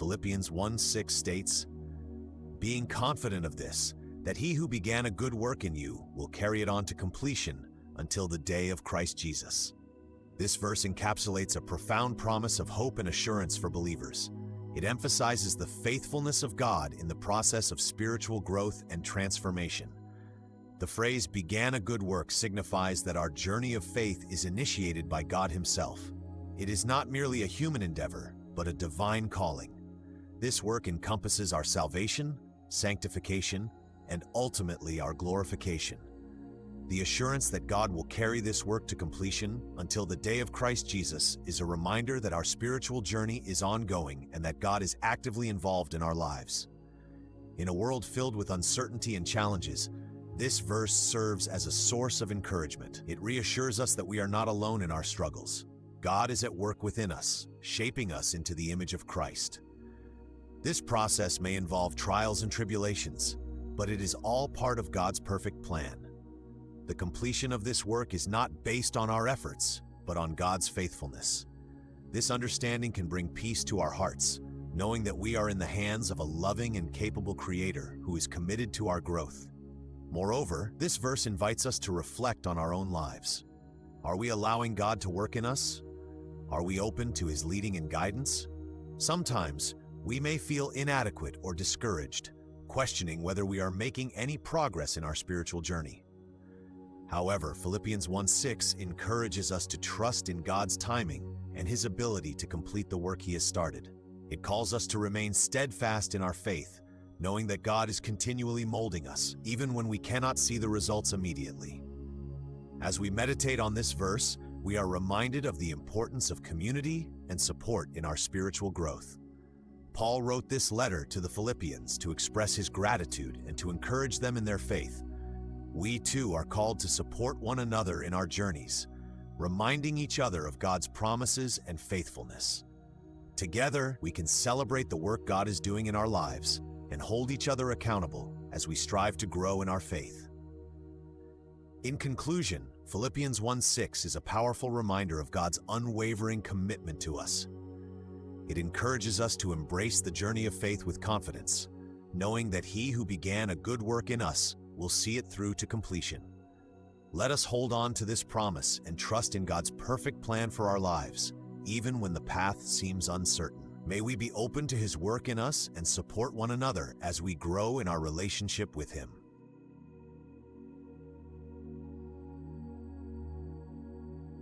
Philippians 1:6 states, "Being confident of this, that he who began a good work in you will carry it on to completion until the day of Christ Jesus." This verse encapsulates a profound promise of hope and assurance for believers. It emphasizes the faithfulness of God in the process of spiritual growth and transformation. The phrase "began a good work" signifies that our journey of faith is initiated by God Himself. It is not merely a human endeavor, but a divine calling. This work encompasses our salvation, sanctification, and ultimately our glorification. The assurance that God will carry this work to completion until the day of Christ Jesus is a reminder that our spiritual journey is ongoing and that God is actively involved in our lives. In a world filled with uncertainty and challenges, this verse serves as a source of encouragement. It reassures us that we are not alone in our struggles. God is at work within us, shaping us into the image of Christ. This process may involve trials and tribulations, but it is all part of God's perfect plan. The completion of this work is not based on our efforts, but on God's faithfulness. This understanding can bring peace to our hearts, knowing that we are in the hands of a loving and capable Creator who is committed to our growth. Moreover, this verse invites us to reflect on our own lives. Are we allowing God to work in us? Are we open to His leading and guidance? Sometimes, we may feel inadequate or discouraged, questioning whether we are making any progress in our spiritual journey. However, Philippians 1:6 encourages us to trust in God's timing and His ability to complete the work He has started. It calls us to remain steadfast in our faith, knowing that God is continually molding us, even when we cannot see the results immediately. As we meditate on this verse, we are reminded of the importance of community and support in our spiritual growth. Paul wrote this letter to the Philippians to express his gratitude and to encourage them in their faith. We too are called to support one another in our journeys, reminding each other of God's promises and faithfulness. Together, we can celebrate the work God is doing in our lives and hold each other accountable as we strive to grow in our faith. In conclusion, Philippians 1:6 is a powerful reminder of God's unwavering commitment to us. It encourages us to embrace the journey of faith with confidence, knowing that He who began a good work in us will see it through to completion. Let us hold on to this promise and trust in God's perfect plan for our lives, even when the path seems uncertain. May we be open to His work in us and support one another as we grow in our relationship with Him.